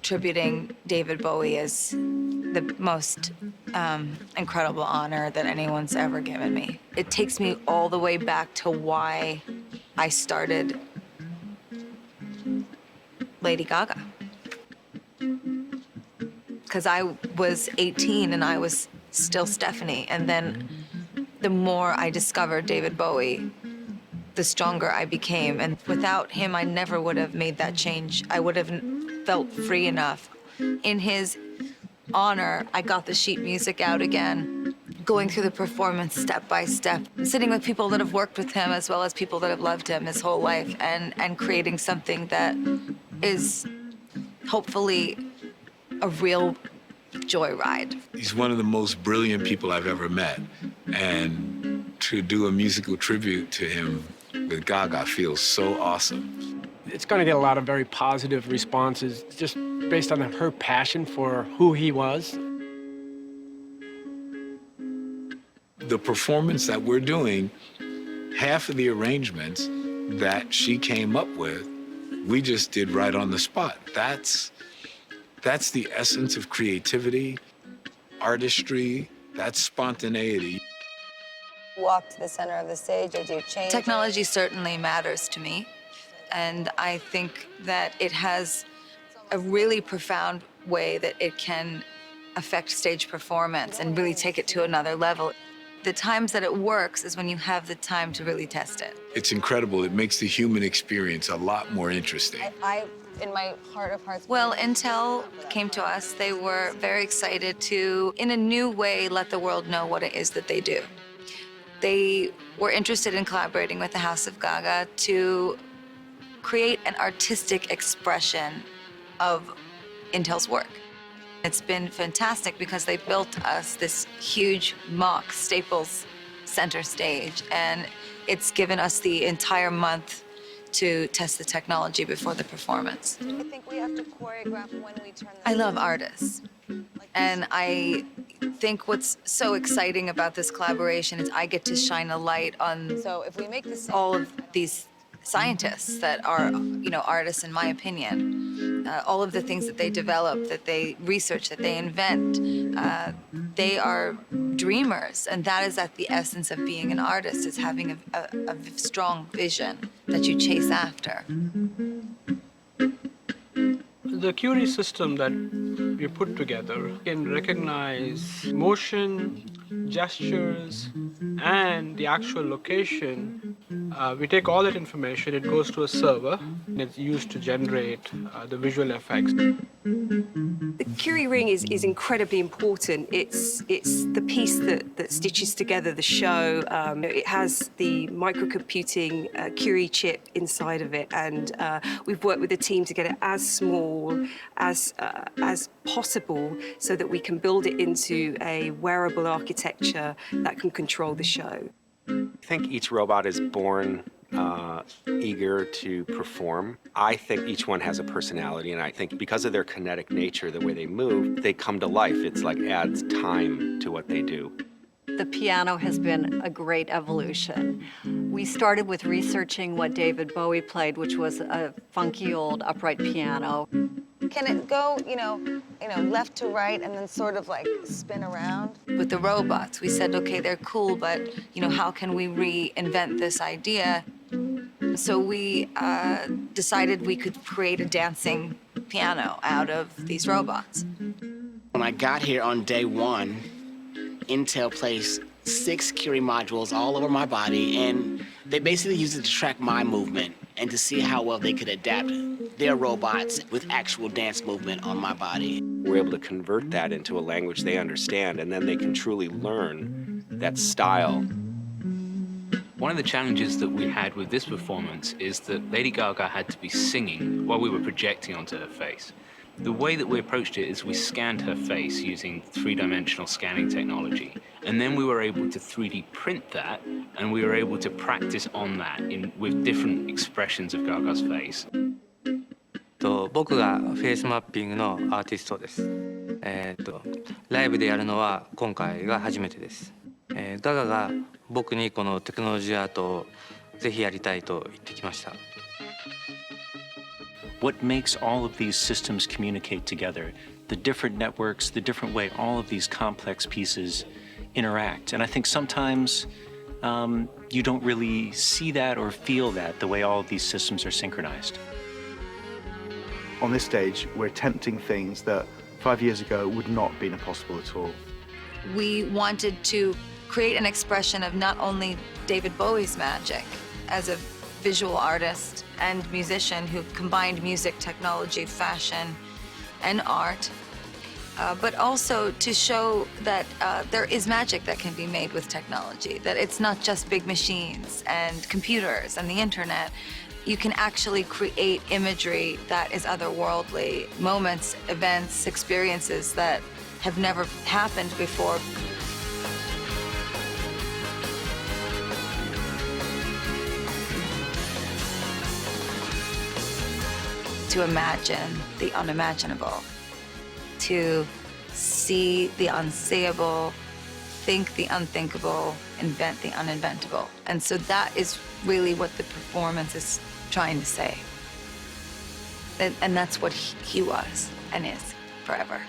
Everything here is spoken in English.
tributing David Bowie is the most incredible honor that anyone's ever given me. It takes me all the way back to why I started Lady Gaga. Because I was 18 and I was still Stephanie. And then the more I discovered David Bowie, the stronger I became. And without him, I never would have made that change. I would have felt free enough. In his honor, I got the sheet music out again, going through the performance step by step, sitting with people that have worked with him as well as people that have loved him his whole life, and creating something that is hopefully a real joyride. He's one of the most brilliant people I've ever met, and to do a musical tribute to him with Gaga feels so awesome. It's going to get a lot of very positive responses just based on her passion for who he was. The performance that we're doing, half of the arrangements that she came up with, we just did right on the spot. That's the essence of creativity, artistry, that's spontaneity. Walk to the center of the stage as you change. Technology certainly matters to me, and I think that it has a really profound way that it can affect stage performance and really take it to another level. The times that it works is when you have the time to really test it. It's incredible. It makes the human experience a lot more interesting. In my heart of hearts. Well, Intel came to us. They were very excited to, in a new way, let the world know what it is that they do. They were interested in collaborating with the House of Gaga to create an artistic expression of Intel's work. It's been fantastic because they built us this huge mock Staples Center stage, and it's given us the entire month to test the technology before the performance. I think we have to choreograph when we turn the I love artists, and I think what's so exciting about this collaboration is I get to shine a light on So if we make this all of these scientists that are, artists in my opinion. All of the things that they develop, that they research, that they invent, they are dreamers, and that is at the essence of being an artist, is having a strong vision that you chase after. The Curie system that we put together can recognize motion, gestures, and the actual location. We take all that information, it goes to a server, and it's used to generate the visual effects. The Curie ring is incredibly important. It's the piece that stitches together the show. It has the microcomputing Curie chip inside of it, and we've worked with the team to get it as small as possible so that we can build it into a wearable architecture that can control the show. I think each robot is born eager to perform. I think each one has a personality, and I think because of their kinetic nature, the way they move, they come to life. It's like adds time to what they do. The piano has been a great evolution. We started with researching what David Bowie played, which was a funky old upright piano. Can it go, left to right and then sort of like spin around? With the robots, we said, okay, they're cool, but how can we reinvent this idea? So we decided we could create a dancing piano out of these robots. When I got here on day one, Intel placed 6 Curie modules all over my body, and they basically used it to track my movement and to see how well they could adapt their robots with actual dance movement on my body. We're able to convert that into a language they understand, and then they can truly learn that style. One of the challenges that we had with this performance is that Lady Gaga had to be singing while we were projecting onto her face. The way that we approached it is we scanned her face using three-dimensional scanning technology, and then we were able to 3D print that, and we were able to practice on that with different expressions of Gaga's face. 僕がフェイスマッピングのアーティストです。ライブでやるのは今回が初めてです。ガガが僕にこのテクノロジーアートをぜひやりたいと言ってきました。what makes all of these systems communicate together, the different networks, the different way all of these complex pieces interact. And I think sometimes you don't really see that or feel that the way all of these systems are synchronized. On this stage, we're attempting things that 5 years ago would not have been possible at all. We wanted to create an expression of not only David Bowie's magic as a visual artist and musician who combined music, technology, fashion, and art, but also to show that there is magic that can be made with technology, that it's not just big machines and computers and the internet. You can actually create imagery that is otherworldly, moments, events, experiences that have never happened before. To imagine the unimaginable, to see the unseeable, think the unthinkable, invent the uninventable. And so that is really what the performance is trying to say. And that's what he was and is forever.